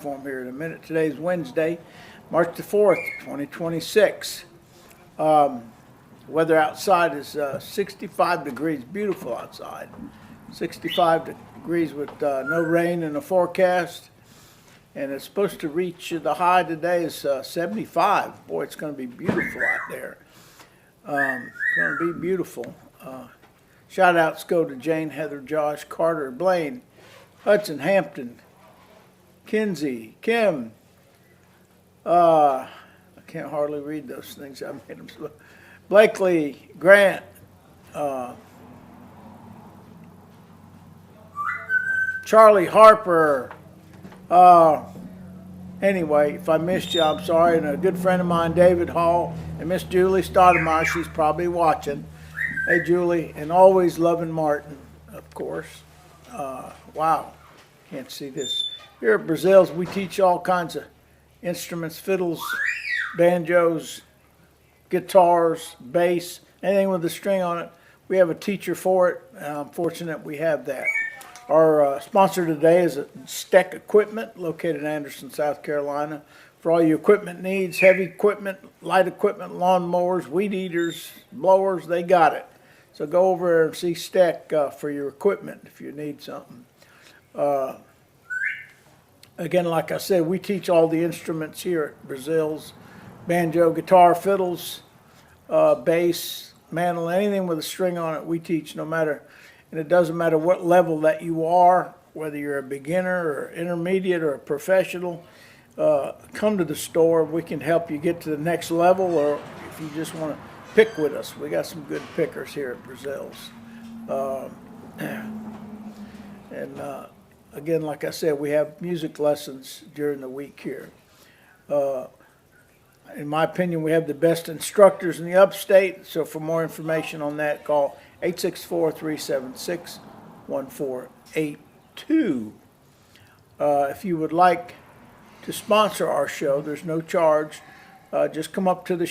platform here in a minute. Today's Wednesday, March the 4th, 2026. Weather outside is 65 degrees, beautiful outside. 65 degrees with no rain in the forecast. And it's supposed to reach, the high today is 75. Boy, it's going to be beautiful out there. It's going to be beautiful. Shout outs go to Jane, Heather, Josh, Carter, Blaine, Hudson, Hampton, Kinsey, Kim. I can't hardly read those things. I made them slow. Blakely, Grant, Charlie, Harper. Anyway, if I missed you, I'm sorry. And a good friend of mine, David Hall, and Miss Julie Stoudemire, she's probably watching. Hey, Julie, and always loving Martin, of course. Wow, can't see this. Here at Breazeale, we teach all kinds of instruments, fiddles, banjos, guitars, bass, anything with a string on it. We have a teacher for it, and I'm fortunate we have that. Our sponsor today is Steck Equipment, located in Anderson, South Carolina. For all your equipment needs, heavy equipment, light equipment, lawnmowers, weed eaters, blowers, they got it. So go over there and see Steck for your equipment if you need something. Again, like I said, we teach all the instruments here at Breazeale's. Banjo, guitar, fiddles, bass, mandolin, anything with a string on it, we teach no matter. And it doesn't matter what level that you are, whether you're a beginner or intermediate or a professional, come to the store. We can help you get to the next level, or if you just want to pick with us. We got some good pickers here at Breazeale's. Again, like I said, we have music lessons during the week here. In my opinion, we have the best instructors in the upstate. So for more information on that, call 864-376-1482. If you would like to sponsor our show, there's no charge. Just come up to the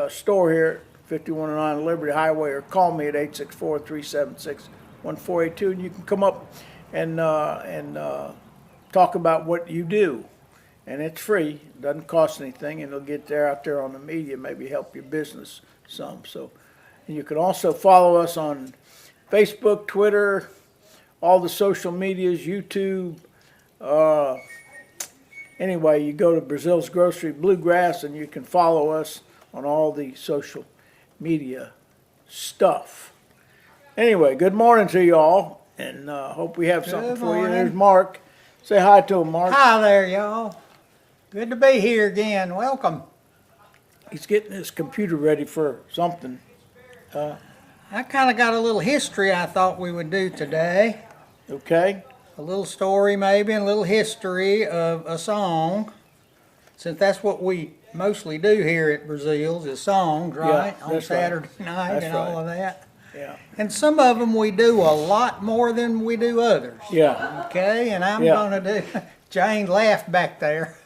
store here, 5109 Liberty Highway, or call me at 864-376-1482, and you can come up and talk about what you do. And it's free, doesn't cost anything, and it'll get there out there on the media, maybe help your business some. So, and you can also follow us on Facebook, Twitter, all the social medias, YouTube. Anyway, you go to Breazeale's Grocery, Bluegrass, and you can follow us on all the social media stuff. Anyway, good morning to you all, and hope we have something for you. There's Mark. Say hi to him, Mark. Hi there, y'all. Good to be here again. Welcome. He's getting his computer ready for something. I kind of got a little history I thought we would do today. Okay. A little story maybe, and a little history of a song. Since that's what we mostly do here at Breazeale's is songs, right? Yeah, on Saturday night that's and all of that. Yeah. And some of them we do a lot more than we do others. Yeah. Okay, and I'm going to do, Jane laughed back there.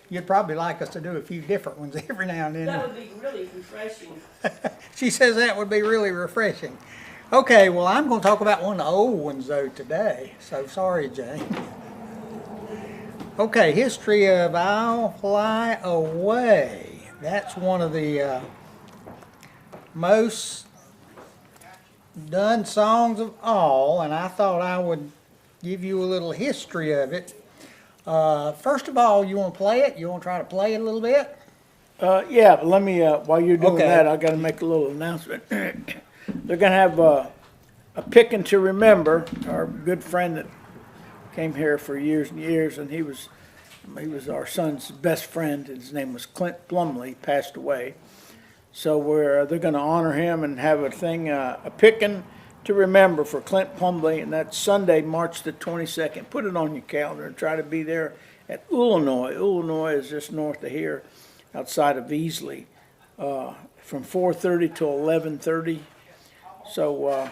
You'd probably like us to do a few different ones every now and then. That would be really refreshing. She says that would be really refreshing. Okay, well, I'm going to talk about one of the old ones, though, today. So sorry, Jane. Okay, history of I'll Fly Away. That's one of the most done songs of all, and I thought I would give you a little history of it. First of all, you want to play it? You want to try to play it a little bit? Yeah, but let me, while you're doing Okay. that, I got to make a little announcement. They're going to have a picking to remember. Our good friend that came here for years and years, and he was our son's best friend. His name was Clint Plumley, passed away. So they're going to honor him and have a thing, a picking to remember for Clint Plumley, and that's Sunday, March the 22nd. Put it on your calendar and try to be there at Illinois. Illinois is just north of here, outside of Breazeale, from 4:30 to 11:30. So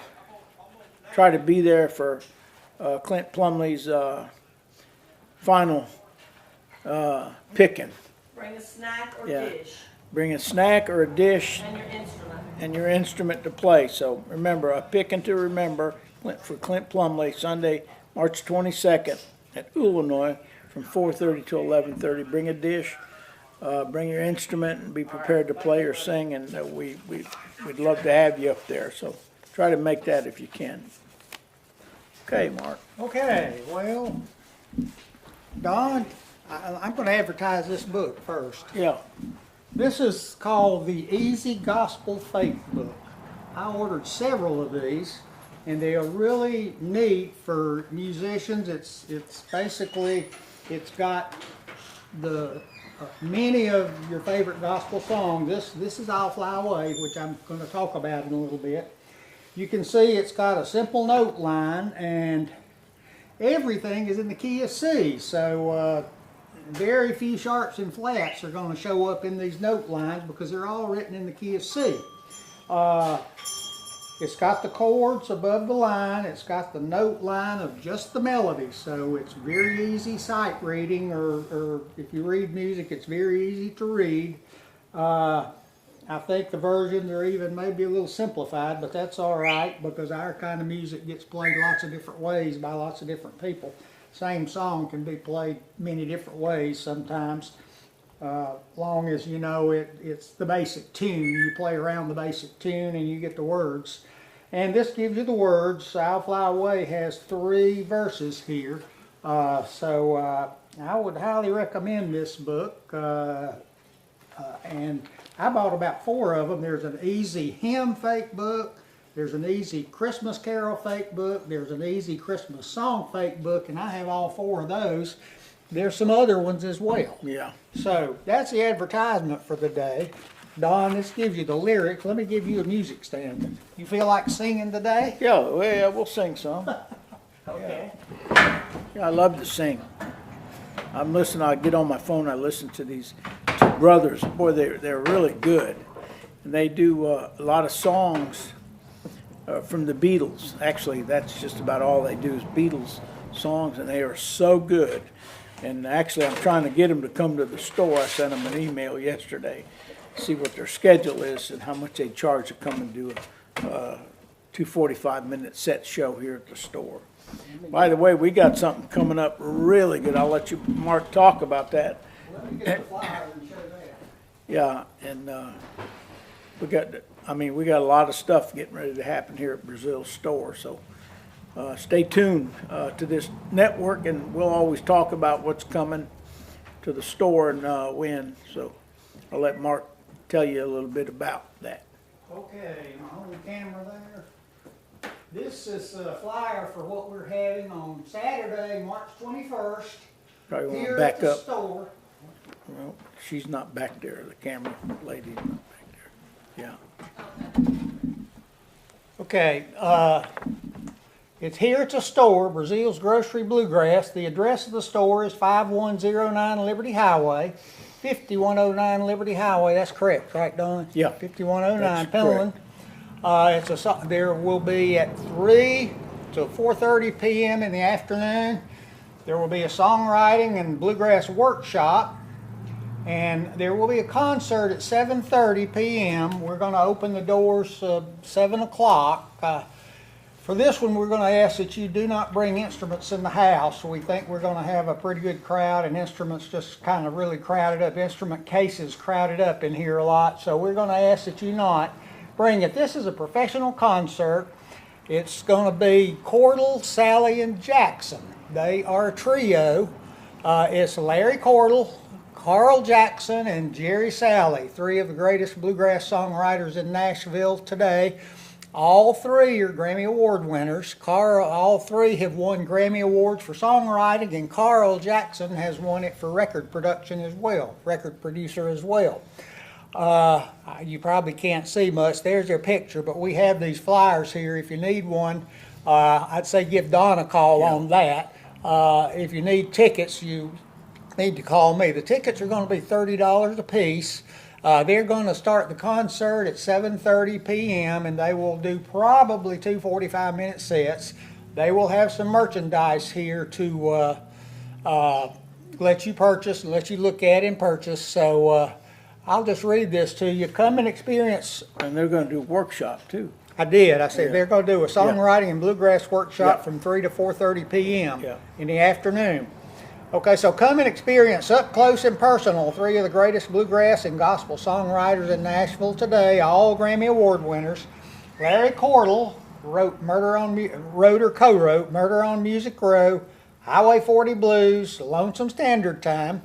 try to be there for Clint Plumley's final picking. Bring a snack or Yeah. dish Bring a snack or a dish and your instrument. and your instrument to play. So remember, a picking to remember for Clint Plumley, Sunday, March 22nd, at Illinois from 4:30 to 11:30. Bring a dish, bring your instrument, and be prepared to play or sing. And we'd love to have you up there. So try to make that if you can. Okay, Mark. Okay, well, Don, I'm going to advertise this book first. Yeah. This is called the Easy Gospel Faith Book. I ordered several of these, and they are really neat for musicians. It's basically, it's got the many of your favorite gospel songs. This is I'll Fly Away, which I'm going to talk about in a little bit. You can see it's got a simple note line, and everything is in the key of C. So very few sharps and flats are going to show up in these note lines because they're all written in the key of C. It's got the chords above the line. It's got the note line of just the melody. So it's very easy sight reading, or if you read music, it's very easy to read. I think the versions are even maybe a little simplified, but that's all right because our kind of music gets played lots of different ways by lots of different people. Same song can be played many different ways sometimes, long as you know it's the basic tune. You play around the basic tune and you get the words. And this gives you the words. I'll Fly Away has 3 verses here. So I would highly recommend this book. And I bought about 4 of them. There's an easy hymn fake book. There's an easy Christmas carol fake book. There's an easy Christmas song fake book, and I have all 4 of those. There's some other ones as well. Yeah. So that's the advertisement for the day. Don, this gives you the lyrics. Let me give you a music stand. You feel like singing today? Yeah, well, we'll sing some. Okay. Yeah, I love to sing. I'm listening. I get on my phone. I listen to these 2 brothers. Boy, they're really good, and they do a lot of songs from the Beatles. Actually, that's just about all they do is Beatles songs, and they are so good. And actually, I'm trying to get them to come to the store. I sent them an email yesterday, see what their schedule is and how much they charge to come and do a 245-minute set show here at the store. By the way, we got something coming up really good. I'll let you, Mark, talk about that. Let me get the flyer and show that. Yeah, and we got a lot of stuff getting ready to happen here at Breazeale store. So stay tuned to this network, and we'll always talk about what's coming to the store and when. So I'll let Mark tell you a little bit about that. Okay, my home camera there. This is a flyer for what we're having on Saturday, March 21st. Probably want Here to at back the up. store. Well, she's not back there. The camera lady's not back there. Yeah. Okay, it's here at the store, Breazeale's Grocery Bluegrass. The address of the store is 5109 Liberty Highway, 5109 Liberty Highway. That's correct, right, Don? Yeah. 5109 That's Penland. There will be at 3 to 4:30 p.m. in the afternoon. There will be a songwriting and bluegrass workshop, and there will be a concert at 7:30 p.m. We're going to open the doors 7 o'clock. For this one, we're going to ask that you do not bring instruments in the house. We think we're going to have a pretty good crowd, and instruments just kind of really crowded up. Instrument cases crowded up in here a lot, so we're going to ask that you not bring it. This is a professional concert. It's going to be Cordell, Sally, and Jackson. They are a trio. It's Larry Cordell, Carl Jackson, and Jerry Sally, 3 of the greatest bluegrass songwriters in Nashville today. All 3 are Grammy Award winners. All 3 have won Grammy Awards for songwriting, and Carl Jackson has won it for record production as well, record producer as well. You probably can't see much. There's their picture, but we have these flyers here. If you need one, I'd say give Don a call on that. If you need tickets, you need to call me. The tickets are going to be $30 a piece. They're going to start the concert at 7:30 p.m. and they will do probably 2 45-minute sets. They will have some merchandise here to let you purchase and let you look at and purchase. So I'll just read this to you. Come and experience. And they're going to do a workshop too. I did. I said Yeah. they're going to do a songwriting and bluegrass workshop Yeah. from 3 to 4:30 p.m. Yeah. in the afternoon. Okay, so come and experience up close and personal three of the greatest bluegrass and gospel songwriters in Nashville today, all Grammy Award winners. Larry Cordell wrote or co-wrote Murder on Music Row, Highway 40 Blues, Lonesome Standard Time.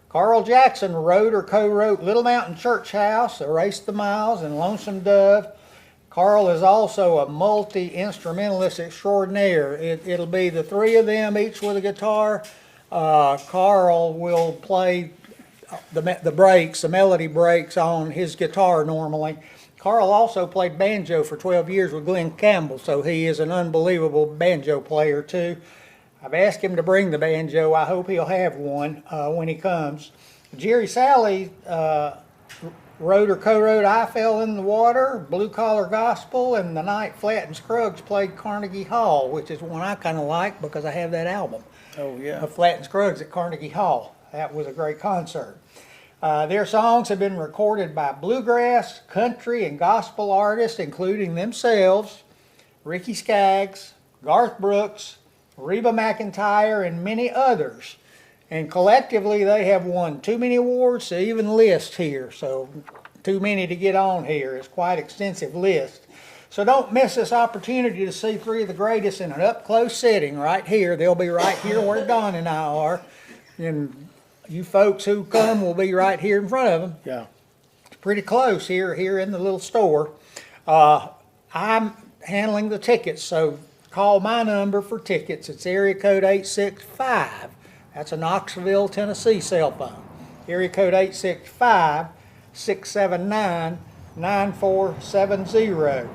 Carl Jackson wrote or co-wrote Little Mountain Church House, Erase the Miles, and Lonesome Dove. Carl is also a multi-instrumentalist extraordinaire. It'll be the three of them, each with a guitar. Carl will play the breaks, the melody breaks on his guitar normally. Carl also played banjo for 12 years with Glenn Campbell, so he is an unbelievable banjo player too. I've asked him to bring the banjo. I hope he'll have one when he comes. Jerry Salley wrote or co-wrote I Fell in the Water, Blue Collar Gospel, and The Night Flat and Scruggs played Carnegie Hall, which is one I kind of like because I have that album. Oh, yeah. Of Flat and Scruggs at Carnegie Hall. That was a great concert. Their songs have been recorded by bluegrass, country, and gospel artists, including themselves, Ricky Skaggs, Garth Brooks, Reba McEntire, and many others. And collectively, they have won too many awards to even list here. So too many to get on here. It's quite an extensive list. So don't miss this opportunity to see three of the greatest in an up-close setting right here. They'll be right here where Don and I are. And you folks who come will be right here in front of them. Yeah. It's pretty close here in the little store. I'm handling the tickets, so call my number for tickets. It's area code 865. That's a Knoxville, Tennessee cell phone. Area code 865-679-9470.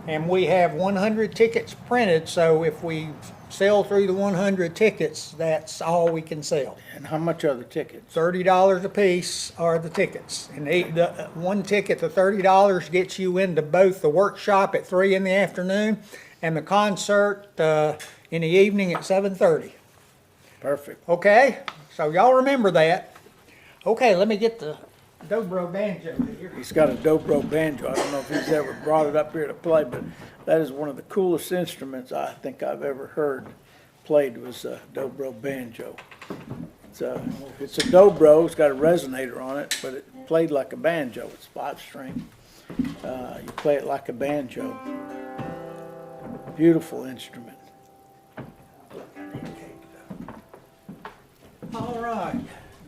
And we have 100 tickets printed, so if we sell through the 100 tickets, that's all we can sell. And how much are the tickets? $30 a piece are the tickets. And the one ticket, the $30, gets you into both the workshop at 3 in the afternoon and the concert in the evening at 7:30. Perfect. Okay? So y'all remember that. Okay, let me get the dobro banjo here. He's got a dobro banjo. I don't know if he's ever brought it up here to play, but that is one of the coolest instruments I think I've ever heard played was a dobro banjo. It's a dobro. It's got a resonator on it, but it played like a banjo. It's 5-string. You play it like a banjo. Beautiful instrument. All right.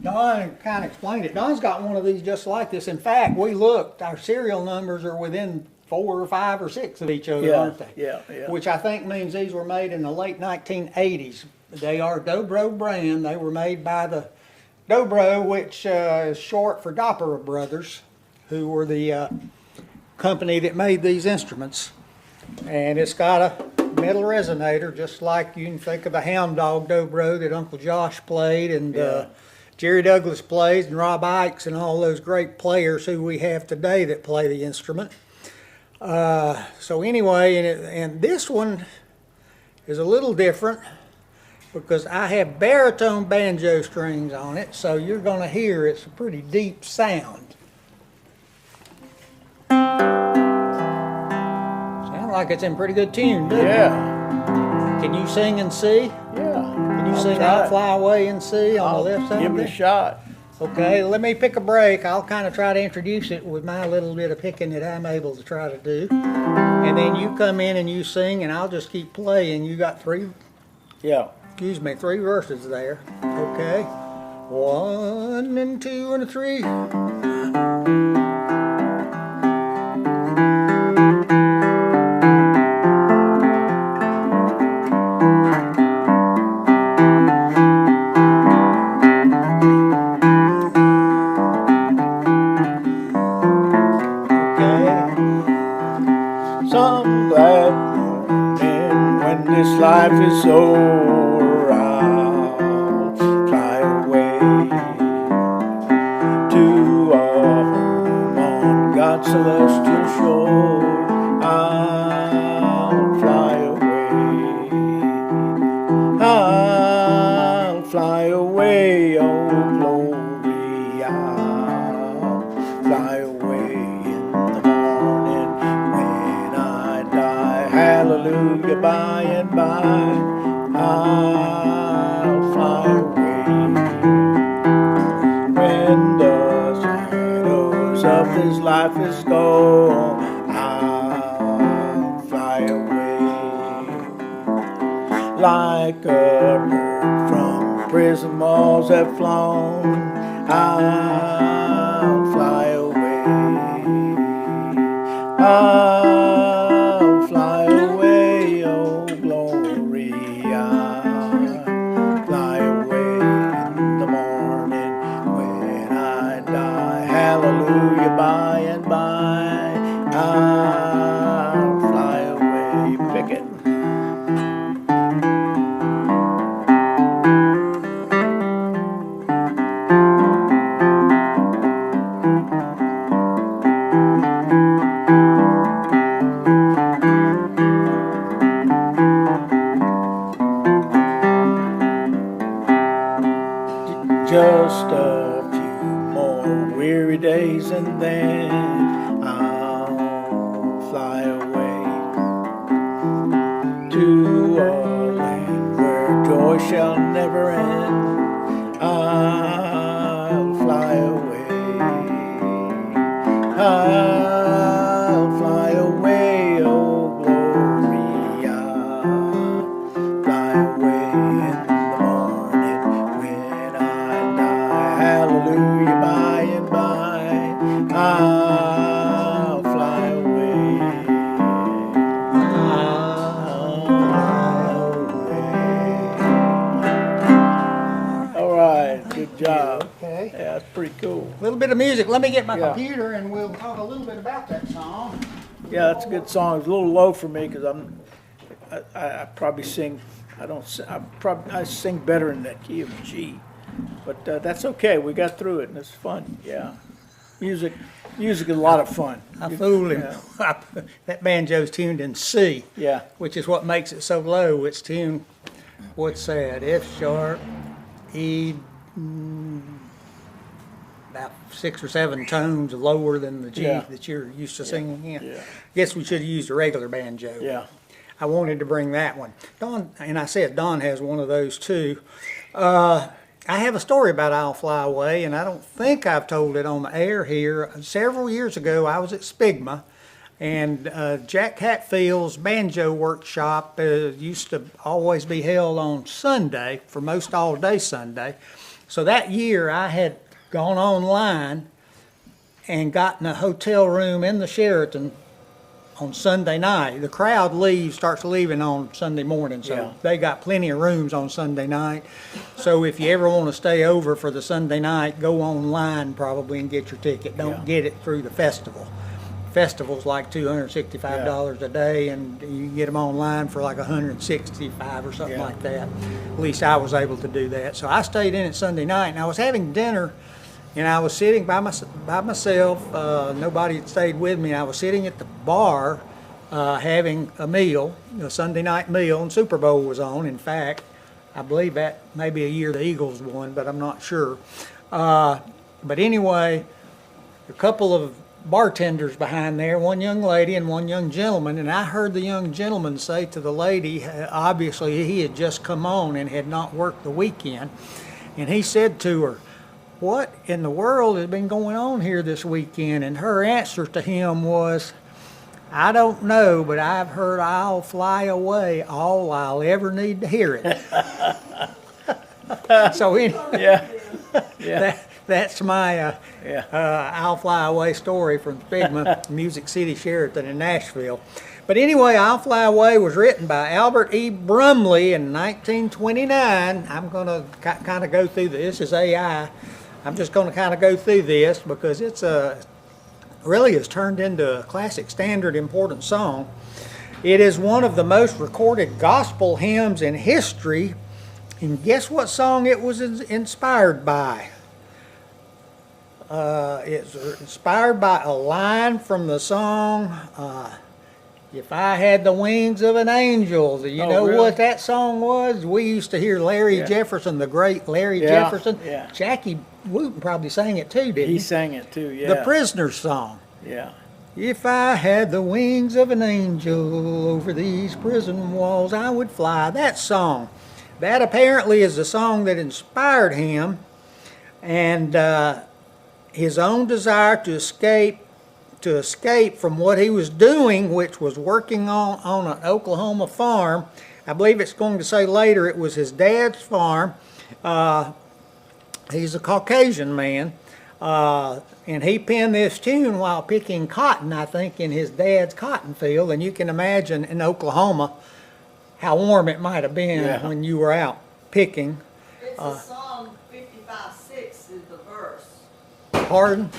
Don kind of explained it. Don's got one of these just like this. In fact, we looked. Our serial numbers are within 4 or 5 or 6 of each other, Yeah, aren't they? yeah. Which I think means these were made in the late 1980s. They are Dobro brand. They were made by the Dobro, which is short for Doppler Brothers, who were the company that made these instruments. And it's got a metal resonator, just like you can think of the Hound Dog Dobro that Uncle Josh played, and Jerry Douglas plays, and Rob Ikes, and all those great players who we have today that play the instrument. So anyway, and this one is a little different because I have baritone banjo strings on it, so you're going to hear it's a pretty deep sound. Sounds like it's in pretty good tune, doesn't it? Yeah. Can you sing and see? Yeah. Can you sing try I'll it. Fly Away and See on the left side? Give it a there? shot. Okay, let me pick a break. I'll kind of try to introduce it with my little bit of picking that I'm able to try to do. And then you come in and you sing, and I'll just keep playing. You got three verses there. Okay. 1 and 2 and 3. Some glad morning when this life is over, I'll fly away to a home on God's celestial shore. I'll fly away. I'll fly away, oh glory. I'll fly away in the morning when I die. by and by I'll fly away. When the shadows of this life is gone, I'll fly away. Like a bird from prison walls have flown, I'll fly away. I'll fly away, oh glory. I'll fly away in the morning when I die. Hallelujah, by and by I'll fly away. Pick it. Just a few more weary days and then I'll fly away to a land where joy shall never end. I'll fly away. I'll fly away, oh glory. I'll fly away in the morning when I die. Hallelujah, by and by I'll fly away. I'll fly away. All right, good job. Okay. Yeah, that's pretty cool. A little bit of music. Let me get my Yeah. computer and we'll talk a little bit about that song. Yeah, that's a good song. It's a little low for me because I probably sing. I sing better in that key of G, but that's okay. We got through it and it's fun. Yeah, music is a lot of fun. I fooled him. Yeah. That banjo's tuned in C, Yeah. which is what makes it so low. It's tuned, what's that? F sharp, E, about 6 or 7 tones lower than the G Yeah. that you're used to singing in. Yeah. Guess we should have used a regular banjo. Yeah. I wanted to bring that one. Don, and I said Don has one of those too. I have a story about I'll Fly Away, and I don't think I've told it on the air here. Several years ago, I was at Spigma, and Jack Hatfield's banjo workshop used to always be held on Sunday, for most all day Sunday. So that year, I had gone online and gotten a hotel room in the Sheraton on Sunday night. The crowd starts leaving on Sunday morning, so Yeah. they got plenty of rooms on Sunday night. So if you ever want to stay over for the Sunday night, go online probably and get your ticket. Don't Yeah. get it through the festival. Festival's like $265 a day, and you can get them online for like $165 or something Yeah. like that. At least I was able to do that. So I stayed in it Sunday night, and I was having dinner. And I was sitting by myself. Nobody had stayed with me. I was sitting at the bar having a meal, a Sunday night meal, and Super Bowl was on. In fact, I believe that maybe a year the Eagles won, but I'm not sure. But anyway, a couple of bartenders behind there, one young lady and one young gentleman, and I heard the young gentleman say to the lady, obviously he had just come on and had not worked the weekend, and he said to her, "What in the world has been going on here this weekend?" And her answer to him was, "I don't know, but I've heard I'll fly away all I'll ever need to hear it." So anyway, Yeah. Yeah. that's my Yeah. I'll Fly Away story from Spigma, Music City, Sheraton in Nashville. But anyway, I'll Fly Away was written by Albert E. Brumley in 1929. I'm going to kind of go through this. This is AI. I'm just going to kind of go through this because it's really has turned into a classic, standard, important song. It is one of the most recorded gospel hymns in history. And guess what song it was inspired by? It's inspired by a line from the song, "If I Had the Wings of an Angel." Do you Oh, know really? what that song was? We used to hear Larry Yeah. Jefferson, the great Larry Yeah, Jefferson. yeah. Jackie Wooten probably sang it too, didn't he? He sang it too. Yeah. The Prisoner's Song. Yeah. If I had the wings of an angel over these prison walls, I would fly. That song. That apparently is the song that inspired him, and his own desire to escape from what he was doing, which was working on an Oklahoma farm. I believe it's going to say later it was his dad's farm. He's a Caucasian man. And he penned this tune while picking cotton, I think, in his dad's cotton field. And you can imagine in Oklahoma how warm it might have been when you were out picking. It's a Psalm 55:6 is the verse. Pardon?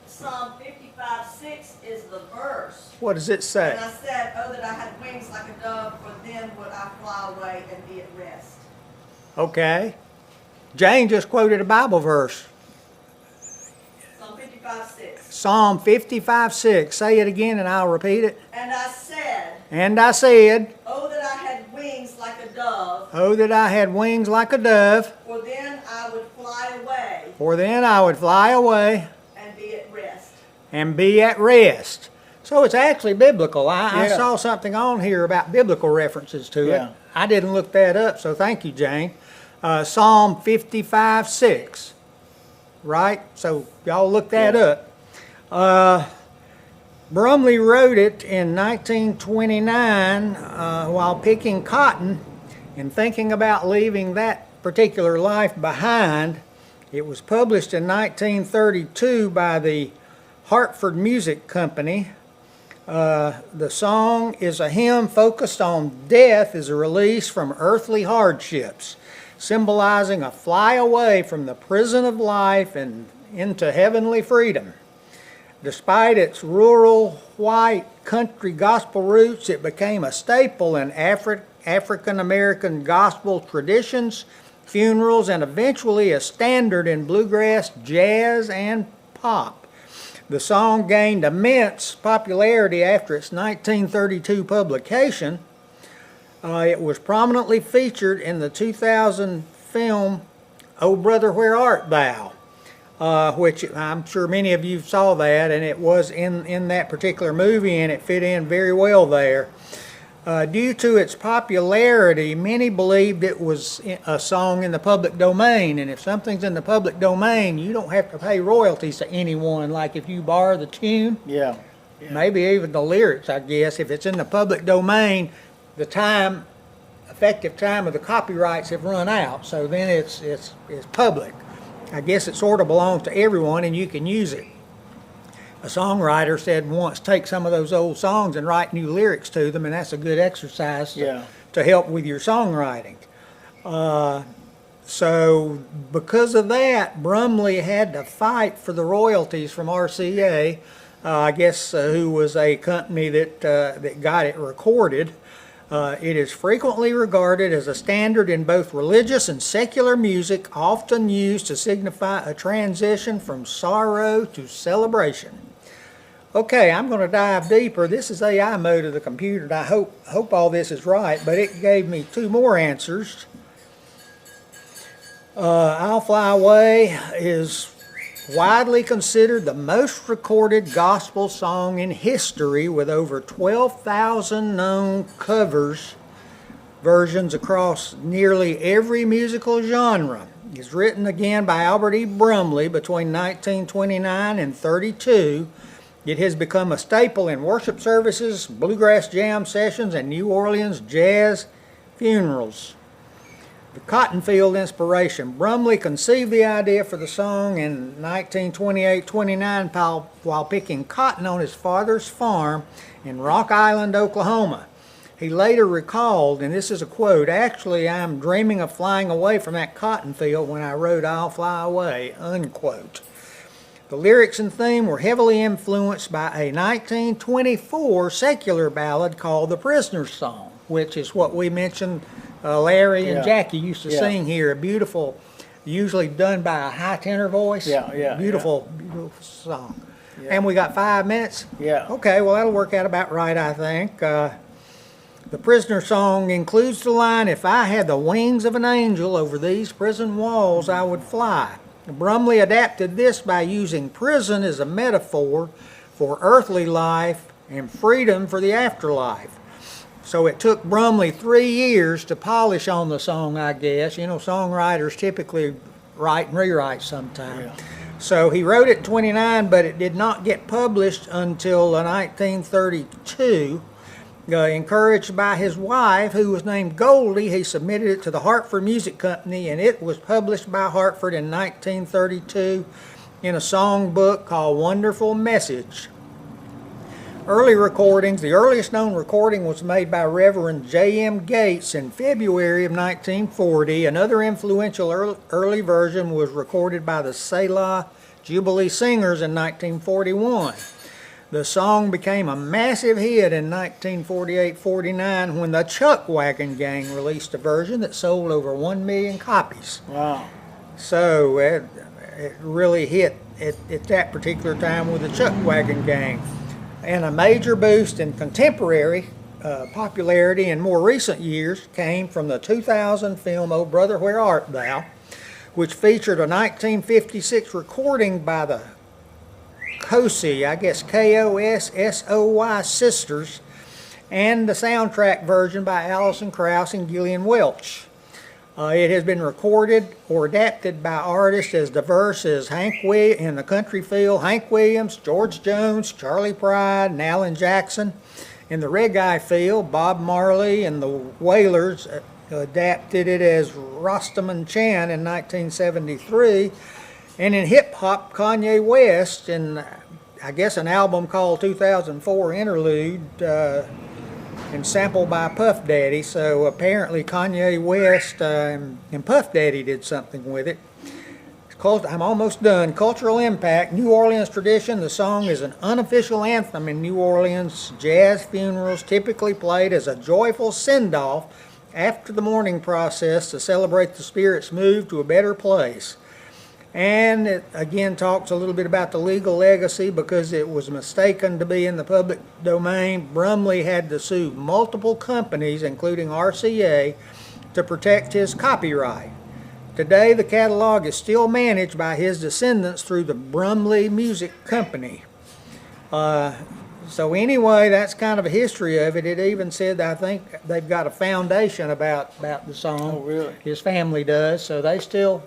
Psalm 55:6 is the verse. What does it say? And I said, oh, that I had wings like a dove, for then would I fly away and be at rest. Okay. Jane just quoted a Bible verse. Psalm 55:6. Psalm 55:6. Say it again and I'll repeat it. And I said, oh, that I had wings like a dove, oh, that I had wings like a dove, for then I would fly away for then I would fly away and be at rest. and be at rest. So it's actually biblical. I Yeah. saw something on here about biblical references to Yeah. it. I didn't look that up, so thank you, Jane. Psalm 55:6. Right? So y'all look that up. Brumley wrote it in 1929 while picking cotton and thinking about leaving that particular life behind. It was published in 1932 by the Hartford Music Company. The song is a hymn focused on death as a release from earthly hardships, symbolizing a fly away from the prison of life and into heavenly freedom. Despite its rural, white, country gospel roots, it became a staple in African American gospel traditions, funerals, and eventually a standard in bluegrass, jazz, and pop. The song gained immense popularity after its 1932 publication. It was prominently featured in the 2000 film "Oh Brother, Where Art Thou?" Which I'm sure many of you saw that, and it was in that particular movie, and it fit in very well there. Due to its popularity, many believed it was a song in the public domain, and if something's in the public domain, you don't have to pay royalties to anyone, like if you borrow the tune, Yeah. maybe even the lyrics, I guess. If it's in the public domain, the effective time of the copyrights have run out, so then it's public. I guess it sort of belongs to everyone and you can use it. A songwriter said once, take some of those old songs and write new lyrics to them, and that's a good exercise to help with your songwriting. So because of that, Brumley had to fight for the royalties from RCA, I guess who was a company that got it recorded. It is frequently regarded as a standard in both religious and secular music, often used to signify a transition from sorrow to celebration. Okay, I'm going to dive deeper. This is AI mode of the computer, and I hope all this is right, but it gave me two more answers. I'll Fly Away is widely considered the most recorded gospel song in history, with over 12,000 known versions across nearly every musical genre. It's written again by Albert E. Brumley between 1929 and 32. It has become a staple in worship services, bluegrass jam sessions, and New Orleans jazz funerals. The cotton field inspiration. Brumley conceived the idea for the song in 1928-29 while picking cotton on his father's farm in Rock Island, Oklahoma. He later recalled, and this is a quote, "Actually, I'm dreaming of flying away from that cotton field when I wrote I'll Fly Away," unquote. The lyrics and theme were heavily influenced by a 1924 secular ballad called The Prisoner's Song, which is what we mentioned Larry and Jackie used to sing here. A beautiful, usually done by a high tenor voice. Beautiful song. And we got 5 minutes? Okay, well that'll work out about right, I think. The Prisoner Song includes the line, "If I had the wings of an angel over these prison walls, I would fly." Brumley adapted this by using prison as a metaphor for earthly life and freedom for the afterlife. So it took Brumley 3 years to polish on the song, I guess. You know, songwriters typically write and rewrite sometime. Yeah. So he wrote it in 29, but it did not get published until 1932. Encouraged by his wife, who was named Goldie, he submitted it to the Hartford Music Company, and it was published by Hartford in 1932 in a song book called Wonderful Message. Early recordings, the earliest known recording was made by Reverend J.M. Gates in February of 1940. Another influential early version was recorded by the Selah Jubilee Singers in 1941. The song became a massive hit in 1948-49 when the Chuck Wagon Gang released a version that sold over 1 million copies. Wow. So it really hit at that particular time with the Chuck Wagon Gang. And a major boost in contemporary popularity in more recent years came from the 2000 film Oh Brother Where Art Thou, which featured a 1956 recording by the Kossoy, I guess Kossoy sisters, and the soundtrack version by Alison Krauss and Gillian Welch. It has been recorded or adapted by artists as diverse as in the country feel, Hank Williams, George Jones, Charlie Pride, and Alan Jackson. In the reggae feel, Bob Marley and the Wailers adapted it as Rostaman Chan in 1973. And in hip-hop, Kanye West, in I guess an album called 2004 Interlude, and sampled by Puff Daddy. So apparently Kanye West and Puff Daddy did something with it. It's called, I'm almost done. Cultural impact, New Orleans tradition. The song is an unofficial anthem in New Orleans. Jazz funerals typically played as a joyful send-off after the mourning process to celebrate the spirit's move to a better place. And it again talks a little bit about the legal legacy because it was mistaken to be in the public domain. Brumley had to sue multiple companies, including RCA, to protect his copyright. Today, the catalog is still managed by his descendants through the Brumley Music Company. So anyway, that's kind of a history of it. It even said, I think they've got a foundation about the song. Oh, really? His family does, so they still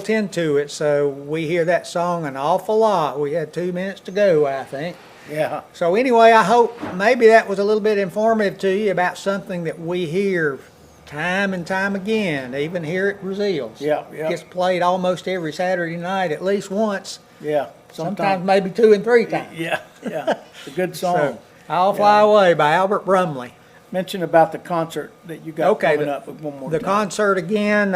tend to it. So we hear that song an awful lot. We had 2 minutes to go, I think. Yeah. So anyway, I hope maybe that was a little bit informative to you about something that we hear time and time again, even here at Breazeale's. Yeah, yeah. It gets played almost every Saturday night at least once. Yeah. Sometimes maybe 2 and 3 times. Yeah, yeah. It's a good song. So, I'll Fly Away by Albert Brumley. Mention about the concert that you got coming up one more The time. concert again,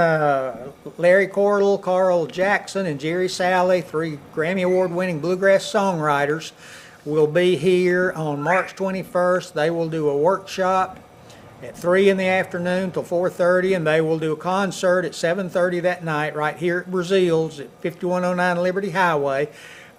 Larry Cordell, Carl Jackson, and Jerry Salley, 3 Grammy Award-winning bluegrass songwriters, will be here on March 21st. They will do a workshop at 3 in the afternoon till 4:30, and they will do a concert at 7:30 that night right here at Breazeale's at 5109 Liberty Highway.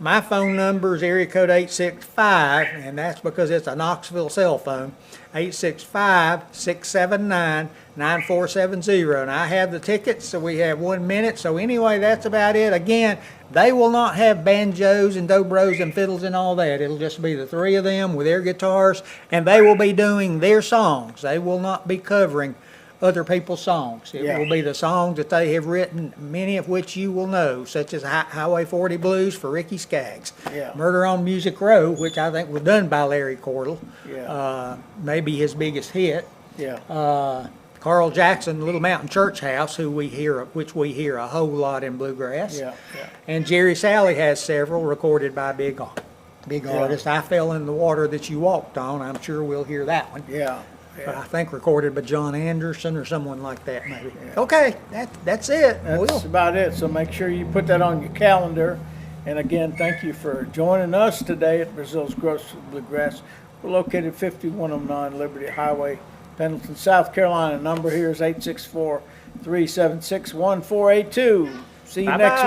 My phone number is area code 865, and that's because it's a Knoxville cell phone, 865-679-9470. And I have the tickets, so we have 1 minute. So anyway, that's about it. Again, they will not have banjos and dobros and fiddles and all that. It'll just be the 3 of them with their guitars, and they will be doing their songs. They will not be covering other people's songs. It will be the songs that they have written, many of which you will know, such as Highway 40 Blues for Ricky Skaggs, Murder on Music Row, which I think was done by Larry Cordell, maybe his biggest hit. Carl Jackson, Little Mountain Church House, which we hear a whole lot in bluegrass. And Jerry Salley has several recorded by big artists. I Fell in the Water That You Walked On. I'm sure we'll hear that one. But I think recorded by John Anderson or someone like that, maybe. Okay, that's it. That's about it. So make sure you put that on your calendar. And again, thank you for joining us today at Breazeale's Grocery Bluegrass. We're located at 5109 Liberty Highway, Pendleton, South Carolina. Number here is 864-376-1482. See you next week.